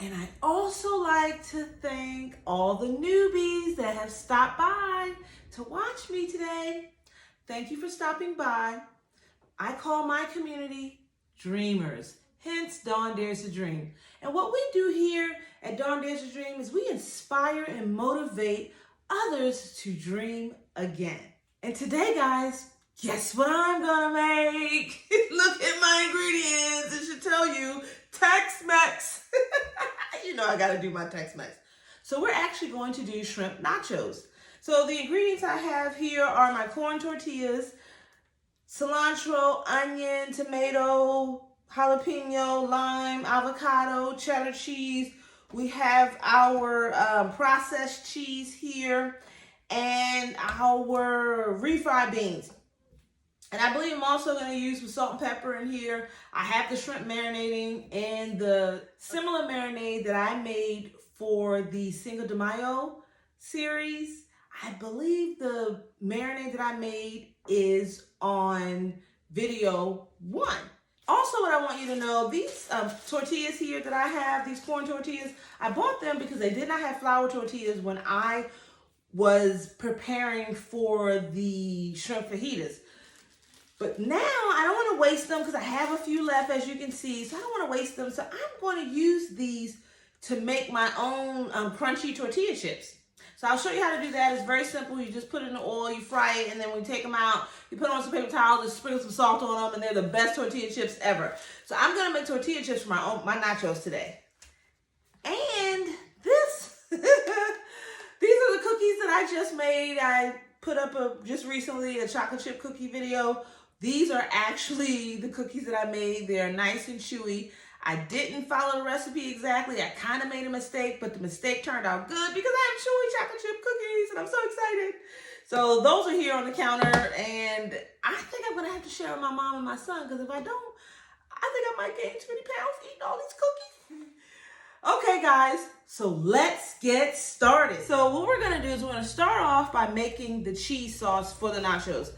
And I also like to thank all the newbies that have stopped by to watch me today. Thank you for stopping by. I call my community dreamers, hence Dawn Dares to Dream. And what we do here at Dawn Dares to Dream is we inspire and motivate others to dream again. And today, guys, guess what I'm gonna make? Look at my ingredients. It should tell you Tex-Mex. You know I gotta do my Tex-Mex. So we're actually going to do shrimp nachos. So the ingredients I have here are my corn tortillas, cilantro, onion, tomato, jalapeno, lime, avocado, cheddar cheese. We have our processed cheese here and our refried beans. And I believe I'm also going to use some salt and pepper in here. I have the shrimp marinating in the similar marinade that I made for the Cinco de Mayo series. I believe the marinade that I made is on video 1. Also, what I want you to know, these tortillas here that I have, these corn tortillas, I bought them because they did not have flour tortillas when I was preparing for the shrimp fajitas. But now I don't want to waste them because I have a few left, as you can see. So I don't want to waste them. So I'm going to use these to make my own crunchy tortilla chips. So I'll show you how to do that. It's very simple. You just put it in the oil, you fry it, and then when you take them out, you put on some paper towel, just sprinkle some salt on them, and they're the best tortilla chips ever. So I'm going to make tortilla chips for my nachos today. And this, these are the cookies that I just made. I put up just recently a chocolate chip cookie video. These are actually the cookies that I made. They're nice and chewy. I didn't follow the recipe exactly. I kind of made a mistake, but the mistake turned out good because I have chewy chocolate chip cookies and I'm so excited. So those are here on the counter and I think I'm going to have to share with my mom and my son because if I don't, I think I might gain 20 pounds eating all these cookies. Okay, guys, so let's get started. So what we're going to do is we're going to start off by making the cheese sauce for the nachos.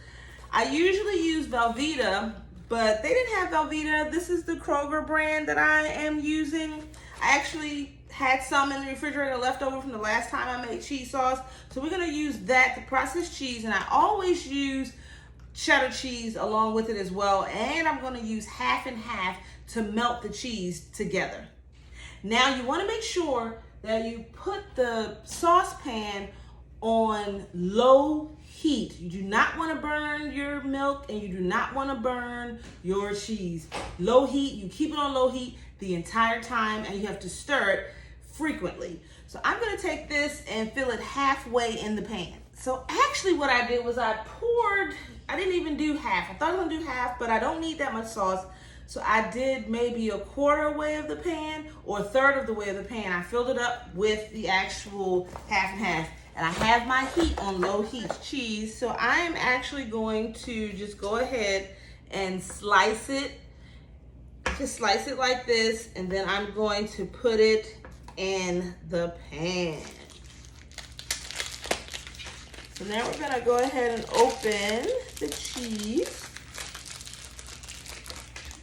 I usually use Velveeta, but they didn't have Velveeta. This is the Kroger brand that I am using. I actually had some in the refrigerator left over from the last time I made cheese sauce. So we're gonna use that, the processed cheese, and I always use cheddar cheese along with it as well. And I'm gonna use half and half to melt the cheese together. Now you wanna make sure that you put the saucepan on low heat. You do not want to burn your milk and you do not want to burn your cheese. Low heat, you keep it on low heat the entire time and you have to stir it frequently. So I'm going to take this and fill it halfway in the pan. So actually what I did was I didn't even do half. I thought I was going to do half, but I don't need that much sauce. So I did maybe a quarter way of the pan or a third of the way of the pan. I filled it up with the actual half and half. And I have my heat on low heat cheese. So I am actually going to just go ahead and slice it. Just slice it like this. And then I'm going to put it in the pan. So now we're gonna go ahead and open the cheese.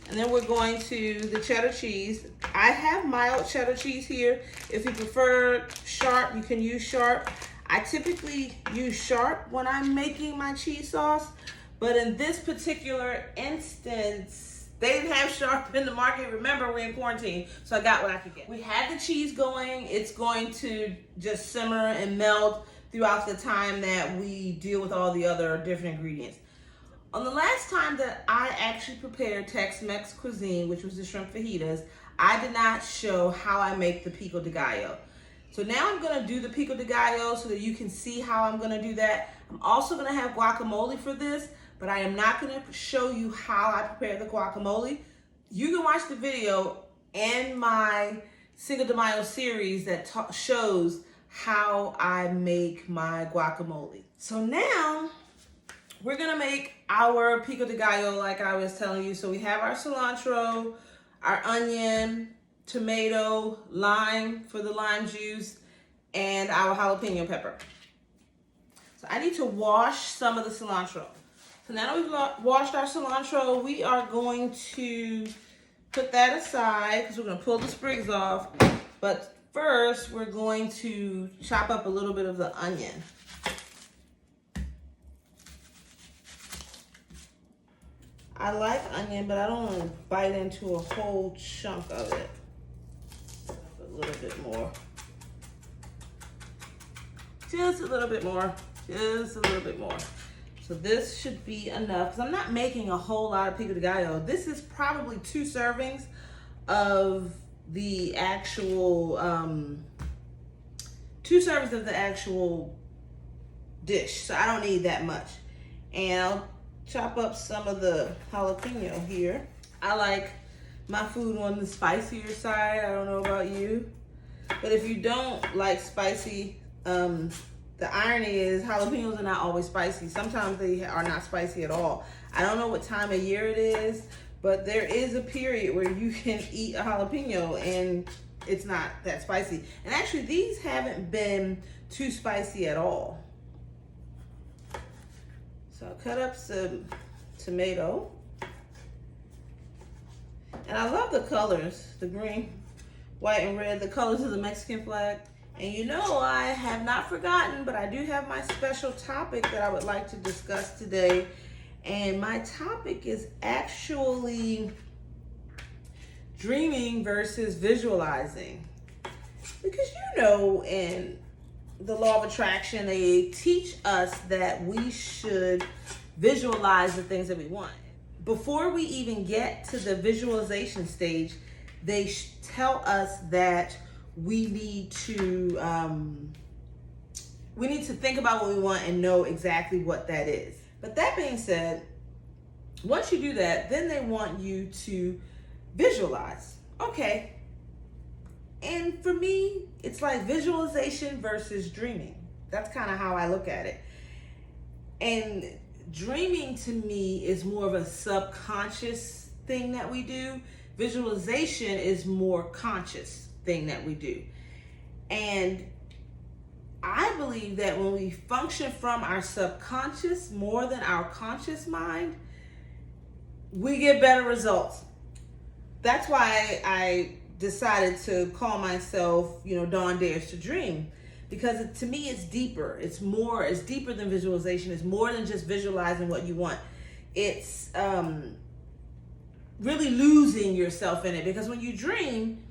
And then we're going to the cheddar cheese. I have mild cheddar cheese here. If you prefer sharp, you can use sharp. I typically use sharp when I'm making my cheese sauce, but in this particular instance, they didn't have sharp in the market. Remember, we're in quarantine, so I got what I could get. We had the cheese going. It's going to just simmer and melt throughout the time that we deal with all the other different ingredients. On the last time that I actually prepared Tex-Mex cuisine, which was the shrimp fajitas, I did not show how I make the pico de gallo. So now I'm gonna do the pico de gallo so that you can see how I'm gonna do that. I'm also gonna have guacamole for this, but I am not gonna show you how I prepare the guacamole. You can watch the video in my Cinco de Mayo series that shows how I make my guacamole. So now we're gonna make our pico de gallo like I was telling you. So we have our cilantro, our onion, tomato, lime for the lime juice, and our jalapeno pepper. So I need to wash some of the cilantro. So now that we've washed our cilantro, we are going to put that aside because we're going to pull the sprigs off. But first, we're going to chop up a little bit of the onion. I like onion, but I don't want to bite into a whole chunk of it. A little bit more. Just a little bit more. Just a little bit more. So this should be enough, because I'm not making a whole lot of pico de gallo. This is probably 2 servings of the actual, 2 servings of the actual dish. So I don't need that much. And I'll chop up some of the jalapeno here. I like my food on the spicier side. I don't know about you. But if you don't like spicy, the irony is jalapenos are not always spicy. Sometimes they are not spicy at all. I don't know what time of year it is, but there is a period where you can eat a jalapeno and it's not that spicy. And actually, these haven't been too spicy at all. So I'll cut up some tomato. And I love the colors, the green, white, and red, the colors of the Mexican flag. And you know, I have not forgotten, but I do have my special topic that I would like to discuss today. And my topic is actually dreaming versus visualizing. Because you know, in the law of attraction, they teach us that we should visualize the things that we want. Before we even get to the visualization stage, they tell us that we need to think about what we want and know exactly what that is. But that being said, once you do that, then they want you to visualize. Okay. And for me, it's like visualization versus dreaming. That's kind of how I look at it. And dreaming to me is more of a subconscious thing that we do. Visualization is more conscious thing that we do. And I believe that when we function from our subconscious more than our conscious mind, we get better results. That's why I decided to call myself, Dawn Dares to Dream, because to me it's deeper. It's deeper than visualization. It's more than just visualizing what you want. It's really losing yourself in it, because when you dream,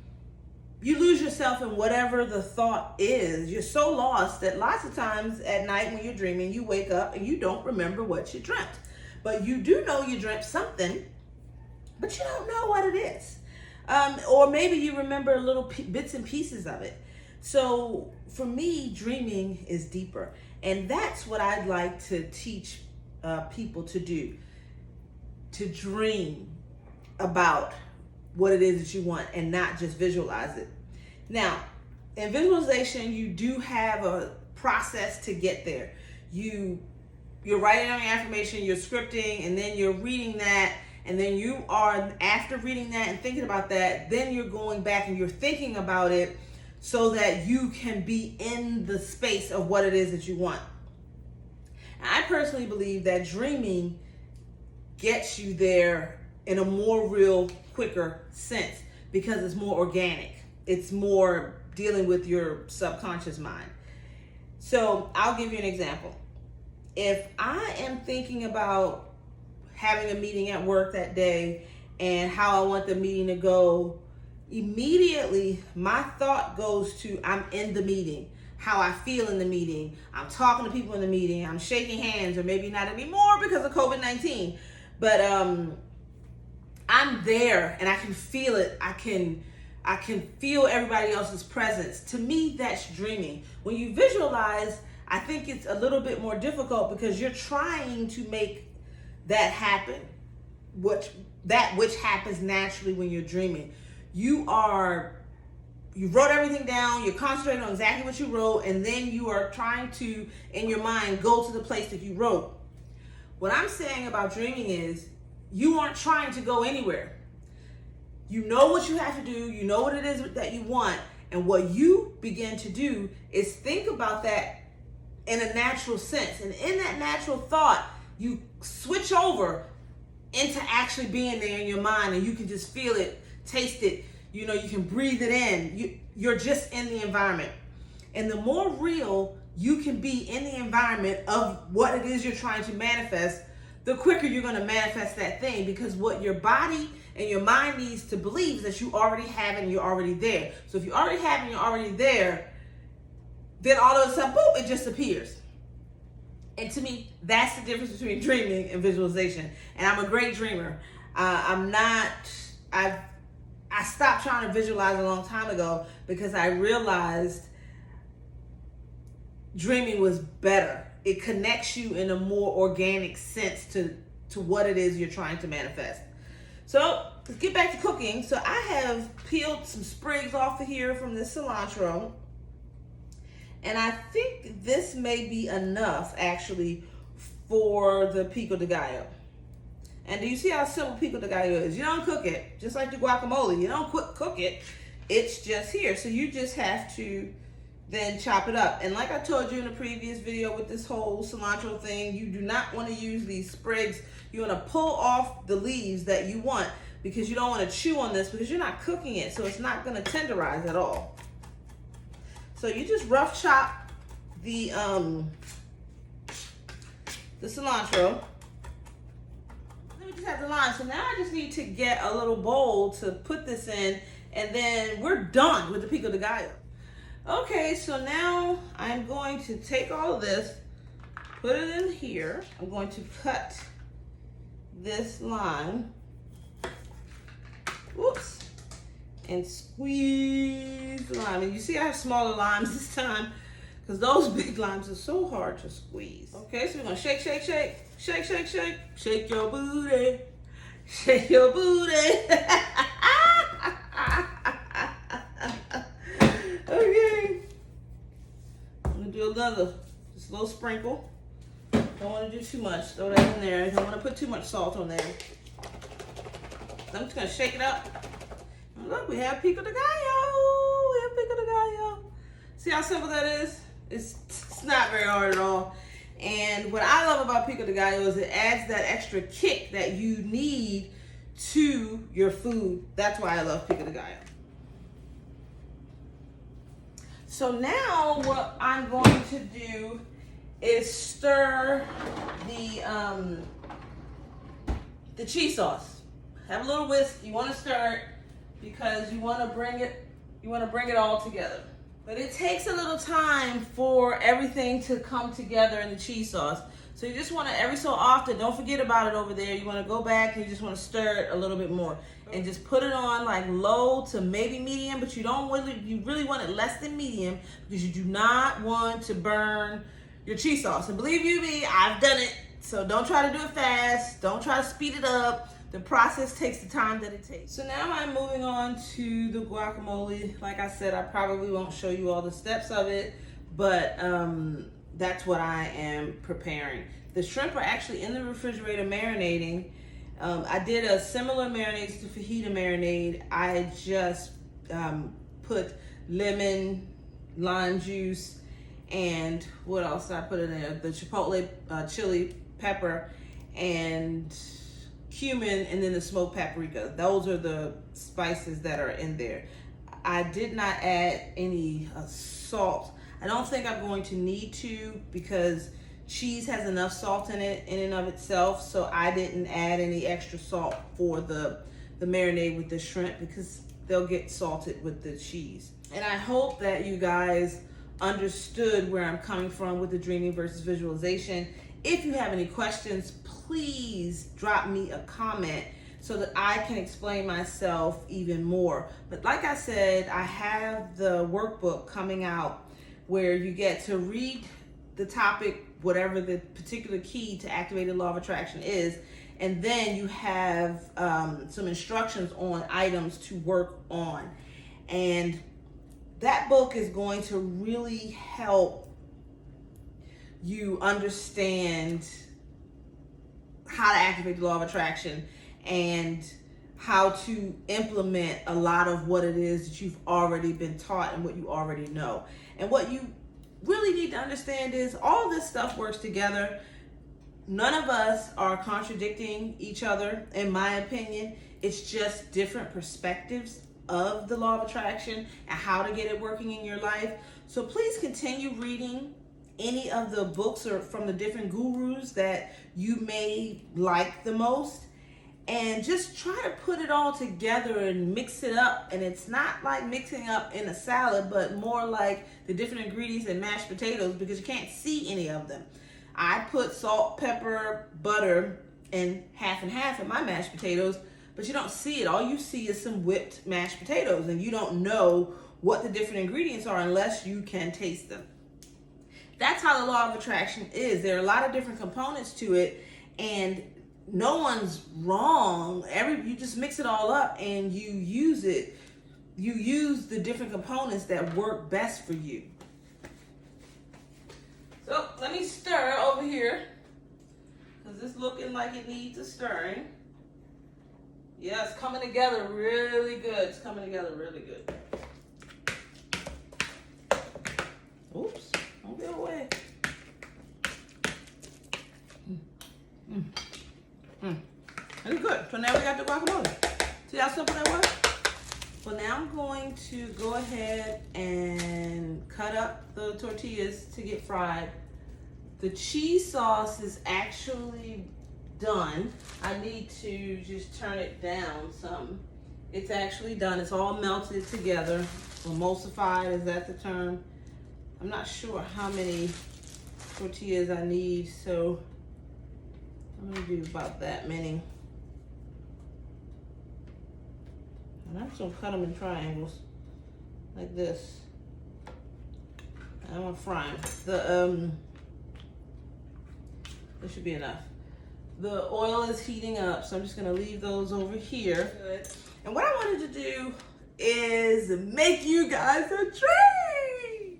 you lose yourself in whatever the thought is. You're so lost that lots of times at night when you're dreaming, you wake up and you don't remember what you dreamt. But you do know you dreamt something, but you don't know what it is. Or maybe you remember little bits and pieces of it. So for me, dreaming is deeper. And that's what I'd like to teach people to do. To dream about what it is that you want and not just visualize it. Now, in visualization, you do have a process to get there. You're writing on your affirmation, you're scripting, and then you're reading that, and then you are, after reading that and thinking about that, then you're going back and you're thinking about it so that you can be in the space of what it is that you want. And I personally believe that dreaming gets you there in a more real, quicker sense, because it's more organic. It's more dealing with your subconscious mind. So I'll give you an example. If I am thinking about having a meeting at work that day and how I want the meeting to go, immediately my thought goes to, I'm in the meeting, how I feel in the meeting. I'm talking to people in the meeting. I'm shaking hands, or maybe not anymore because of COVID-19. But I'm there and I can feel it. I can feel everybody else's presence. To me, that's dreaming. When you visualize, I think it's a little bit more difficult because you're trying to make that happen, which happens naturally when you're dreaming. You wrote everything down, you're concentrating on exactly what you wrote, and then you are trying to, in your mind, go to the place that you wrote. What I'm saying about dreaming is, you aren't trying to go anywhere. You know what you have to do. You know what it is that you want. And what you begin to do is think about that in a natural sense. And in that natural thought, you switch over into actually being there in your mind, and you can just feel it, taste it. You know, you can breathe it in. You're just in the environment. And the more real you can be in the environment of what it is you're trying to manifest, the quicker you're going to manifest that thing, because what your body and your mind needs to believe is that you already have it and you're already there. So if you already have it and you're already there, then all of a sudden, boom, it just appears. And to me, that's the difference between dreaming and visualization. And I'm a great dreamer. I stopped trying to visualize a long time ago because I realized dreaming was better. It connects you in a more organic sense to what it is you're trying to manifest. So let's get back to cooking. So I have peeled some sprigs off of here from this cilantro. And I think this may be enough actually for the pico de gallo. And do you see how simple pico de gallo is? You don't cook it, just like the guacamole. You don't cook it. It's just here. So you just have to then chop it up. And like I told you in the previous video with this whole cilantro thing, you do not want to use these sprigs. You want to pull off the leaves that you want, because you don't want to chew on this because you're not cooking it. So it's not going to tenderize at all. So you just rough chop the cilantro. Then we just have the lime. So now I just need to get a little bowl to put this in, and then we're done with the pico de gallo. Okay, so now I'm going to take all of this, put it in here. I'm going to cut this lime. Whoops. And squeeze the lime. And you see I have smaller limes this time because those big limes are so hard to squeeze. Okay, so we're gonna shake, shake, shake, shake, shake, shake, shake your booty, shake your booty. Okay, I'm gonna do another, just a little sprinkle. Don't want to do too much. Throw that in there. I don't want to put too much salt on there. I'm just gonna shake it up. Look, we have pico de gallo. We have pico de gallo. See how simple that is? It's not very hard at all. And what I love about pico de gallo is it adds that extra kick that you need to your food. That's why I love pico de gallo. So now what I'm going to do is stir the cheese sauce. Have a little whisk. You want to stir it because you want to bring it all together. But it takes a little time for everything to come together in the cheese sauce. So you just want to, every so often, don't forget about it over there. You want to go back and you just want to stir it a little bit more. And just put it on like low to maybe medium, but you really want it less than medium because you do not want to burn your cheese sauce. And believe you me, I've done it. So don't try to do it fast. Don't try to speed it up. The process takes the time that it takes. So now I'm moving on to the guacamole. Like I said, I probably won't show you all the steps of it, but that's what I am preparing. The shrimp are actually in the refrigerator marinating. I did a similar marinade to fajita marinade. I just put lemon, lime juice, and what else did I put in there? The chipotle chili pepper and cumin, and then the smoked paprika. Those are the spices that are in there. I did not add any salt. I don't think I'm going to need to because cheese has enough salt in it in and of itself, so I didn't add any extra salt for the marinade with the shrimp because they'll get salted with the cheese. And I hope that you guys understood where I'm coming from with the dreaming versus visualization. If you have any questions, please drop me a comment so that I can explain myself even more. But like I said, I have the workbook coming out where you get to read the topic, whatever the particular key to activate the law of attraction is, and then you have some instructions on items to work on. And that book is going to really help you understand how to activate the law of attraction and how to implement a lot of what it is that you've already been taught and what you already know. And what you really need to understand is all this stuff works together. None of us are contradicting each other, in my opinion. It's just different perspectives of the law of attraction and how to get it working in your life. So please continue reading any of the books or from the different gurus that you may like the most, and just try to put it all together and mix it up. And it's not like mixing up in a salad, but more like the different ingredients in mashed potatoes, because you can't see any of them. I put salt, pepper, butter, and half in my mashed potatoes, but you don't see it. All you see is some whipped mashed potatoes, and you don't know what the different ingredients are unless you can taste them. That's how the law of attraction is. There are a lot of different components to it, and no one's wrong. You just mix it all up and you use it. You use the different components that work best for you. So let me stir over here, because it's looking like it needs a stirring. Yeah, it's coming together really good. It's coming together really good. Oops, don't get away. That's good. So now we got the guacamole. See how simple that was? Well, now I'm going to go ahead and cut up the tortillas to get fried. The cheese sauce is actually done. I need to just turn it down some. It's actually done. It's all melted together. Emulsified, is that the term? I'm not sure how many tortillas I need, so I'm gonna do about that many. And I'm just gonna cut them in triangles like this. And I'm gonna fry them. This should be enough. The oil is heating up, so I'm just gonna leave those over here. Good. And what I wanted to do is make you guys a treat.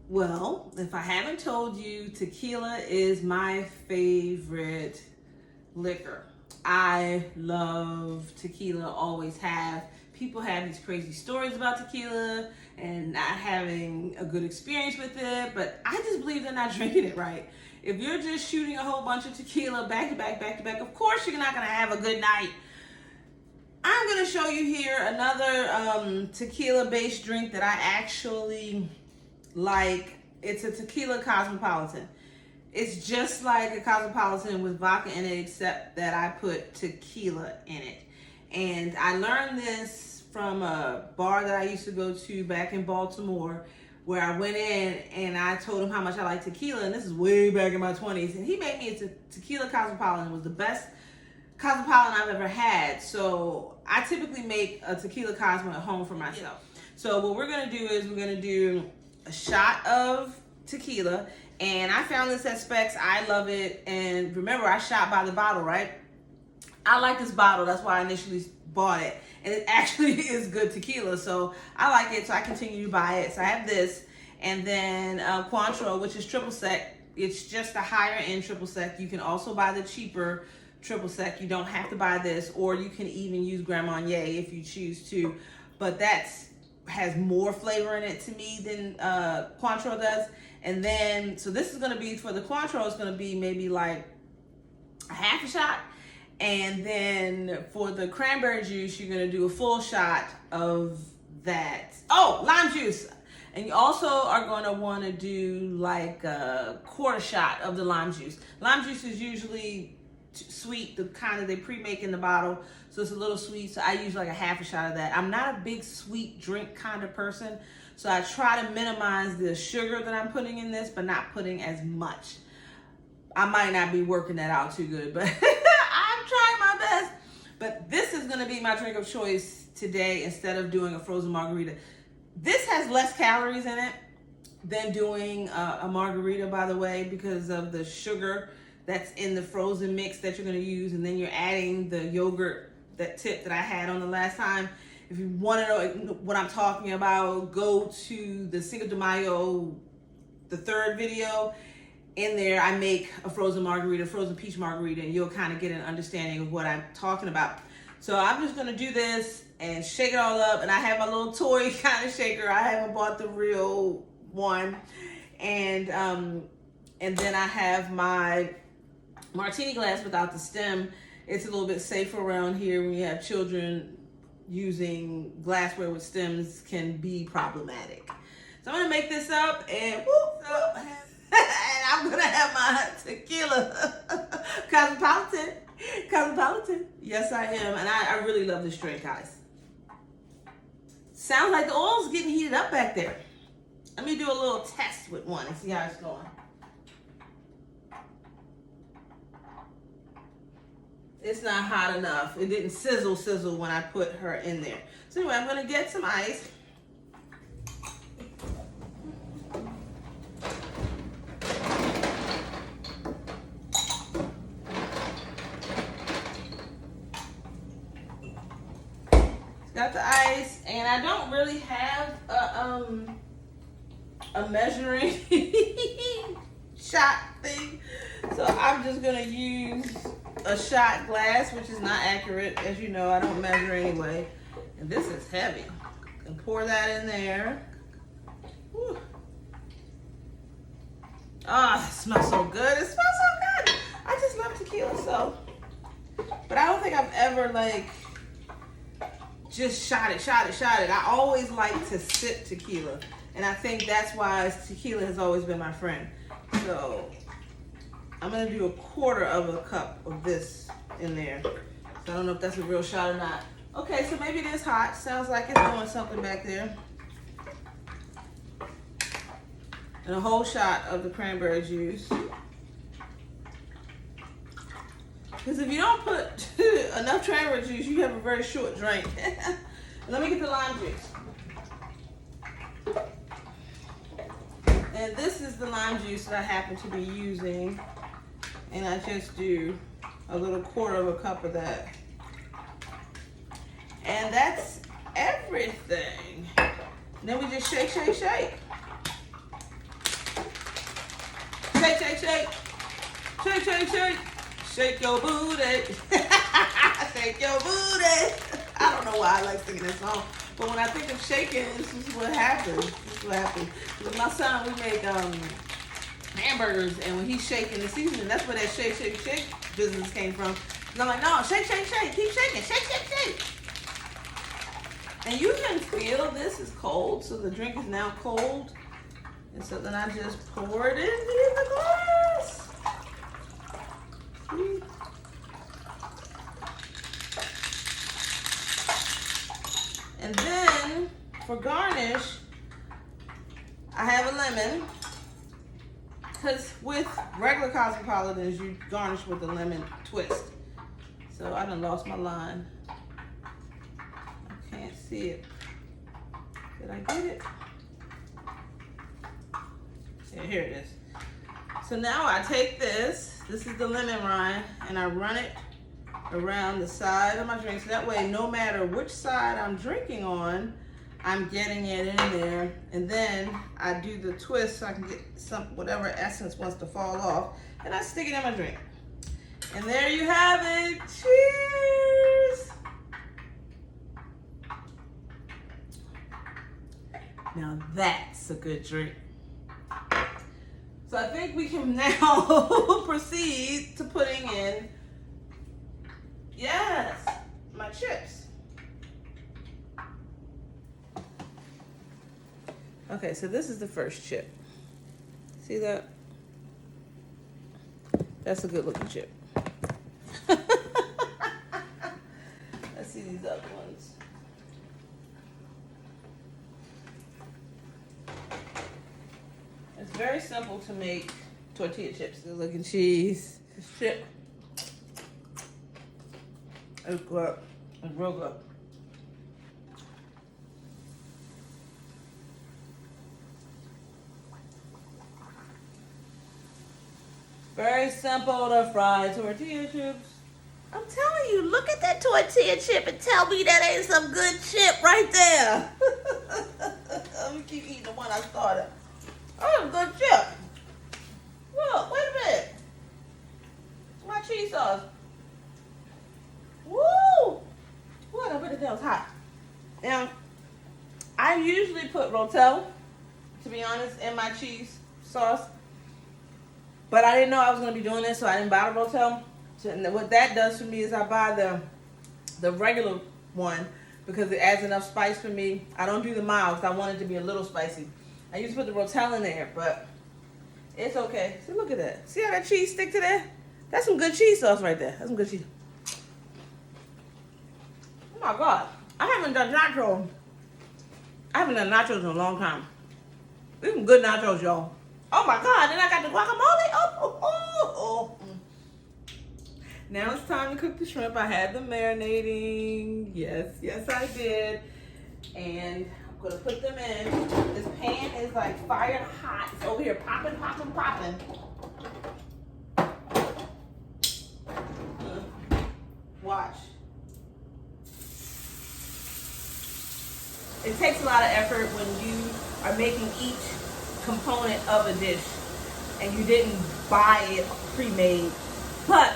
Well, if I haven't told you, tequila is my favorite liquor. I love tequila, always have. People have these crazy stories about tequila and not having a good experience with it, but I just believe they're not drinking it right. If you're just shooting a whole bunch of tequila back to back, of course you're not gonna have a good night. I'm gonna show you here another tequila-based drink that I actually like. It's a tequila cosmopolitan. It's just like a cosmopolitan with vodka in it, except that I put tequila in it. And I learned this from a bar that I used to go to back in Baltimore, where I went in and I told him how much I like tequila, and this is way back in my 20s, and he made me a tequila cosmopolitan. It was the best cosmopolitan I've ever had. So I typically make a tequila cosmo at home for myself. So what we're gonna do is we're gonna do a shot of tequila, and I found this at Specs. I love it, and remember, I shot by the bottle, right? I like this bottle, that's why I initially bought it, and it actually is good tequila, so I like it, so I continue to buy it. So I have this, and then Cointreau, which is triple sec. It's just a higher end triple sec. You can also buy the cheaper triple sec. You don't have to buy this, or you can even use Grand Marnier if you choose to, but has more flavor in it to me than Cointreau does. And then, so this is gonna be, for the Cointreau, it's gonna be maybe like a half a shot. And then for the cranberry juice, you're gonna do a full shot of that. Oh, lime juice. And you also are gonna wanna do like a quarter shot of the lime juice. Lime juice is usually sweet, the kind that they pre-make in the bottle, so it's a little sweet, so I use like a half a shot of that. I'm not a big sweet drink kind of person, so I try to minimize the sugar that I'm putting in this, but not putting as much. I might not be working that out too good, but I'm trying my best. But this is gonna be my drink of choice today instead of doing a frozen margarita. This has less calories in it than doing a margarita, by the way, because of the sugar that's in the frozen mix that you're gonna use, and then you're adding the yogurt, that tip that I had on the last time. If you wanna know what I'm talking about, go to the Cinco de Mayo, the third video. In there, I make a frozen margarita, frozen peach margarita, and you'll kind of get an understanding of what I'm talking about. So I'm just gonna do this and shake it all up, and I have my little toy kind of shaker. I haven't bought the real one. And then I have my martini glass without the stem. It's a little bit safer around here when you have children using glassware with stems can be problematic. So I'm gonna make this up and whoop, and I'm gonna have my tequila cosmopolitan. Yes, I am, and I really love this drink, guys. Sounds like the oil's getting heated up back there. Let me do a little test with one and see how it's going. It's not hot enough. It didn't sizzle when I put her in there. So anyway, I'm gonna get some ice. Got the ice, and I don't really have a measuring shot thing, so I'm just gonna use a shot glass, which is not accurate. As you know, I don't measure anyway. And this is heavy. And pour that in there. Whew. Oh, it smells so good. It smells so good. I just love tequila, so. But I don't think I've ever like just shot it. I always like to sip tequila. And I think that's why tequila has always been my friend. So I'm gonna do 1/4 of a cup of this in there. So I don't know if that's a real shot or not. Okay, so maybe it is hot. Sounds like it's doing something back there. And a whole shot of the cranberry juice. Because if you don't put enough cranberry juice, you have a very short drink. Let me get the lime juice. And this is the lime juice that I happen to be using. And I just do a little 1/4 of a cup of that. And that's everything. And then we just shake. Shake. Shake your booty. Shake your booty. I don't know why I like singing this song, but when I think of shaking, this is what happens. With my son, we make hamburgers, and when he's shaking the seasoning, that's where that shake business came from. And I'm like, no, shake, keep shaking, shake. And you can feel this is cold, so the drink is now cold. And so then I just pour it in the glass. See? And then for garnish, I have a lemon. Because with regular cosmopolitans, you garnish with a lemon twist. So I done lost my line. I can't see it. Did I get it? Yeah, here it is. So now I take this is the lemon rind, and I run it around the side of my drink. So that way, no matter which side I'm drinking on, I'm getting it in there. And then I do the twist so I can get whatever essence wants to fall off. And I stick it in my drink. And there you have it. Cheers! Now that's a good drink. So I think we can now proceed to putting in, yes, my chips. Okay, so this is the first chip. See that? That's a good looking chip. Let's see these other ones. It's very simple to make tortilla chips. Good looking cheese. This chip. It's good. It's real good. Very simple to fry tortilla chips. I'm telling you, look at that tortilla chip and tell me that ain't some good chip right there. I'm gonna keep eating the one I started. Oh, good chip. Look, wait a minute. My cheese sauce. Woo! What? I bet that was hot. Now, I usually put Rotel, to be honest, in my cheese sauce. But I didn't know I was going to be doing this, so I didn't buy the Rotel. So what that does for me is I buy the regular one, because it adds enough spice for me. I don't do the mild because I want it to be a little spicy. I used to put the Rotel in there, but it's okay. See, look at that. See how that cheese stick to that? That's some good cheese sauce right there. That's some good cheese. Oh my God. I haven't done nachos. I haven't done nachos in a long time. These some good nachos, y'all. Oh my God. Then I got the guacamole. Oh. Now it's time to cook the shrimp. I had them marinating. Yes, I did. And I'm gonna put them in. This pan is like fire hot. It's over here popping. Watch. It takes a lot of effort when you are making each component of a dish and you didn't buy it pre-made. But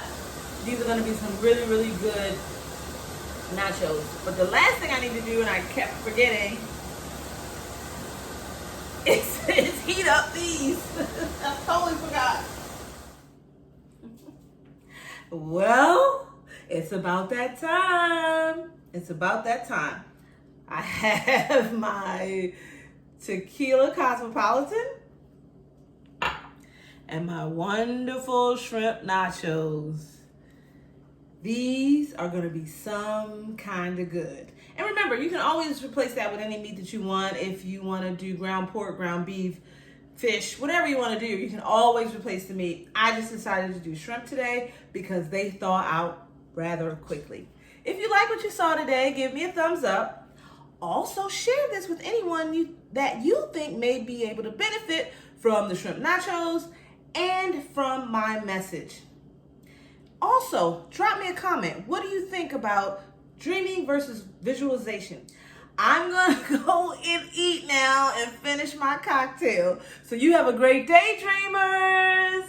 these are gonna be some really, really good nachos. But the last thing I need to do, and I kept forgetting, is heat up these. I totally forgot. Well, it's about that time. I have my tequila cosmopolitan and my wonderful shrimp nachos. These are going to be some kind of good. And remember, you can always replace that with any meat that you want. If you want to do ground pork, ground beef, fish, whatever you want to do, you can always replace the meat. I just decided to do shrimp today because they thaw out rather quickly. If you like what you saw today, give me a thumbs up. Also, share this with anyone that you think may be able to benefit from the shrimp nachos and from my message. Also, drop me a comment. What do you think about dreaming versus visualization? I'm gonna go and eat now and finish my cocktail. So you have a great day, dreamers.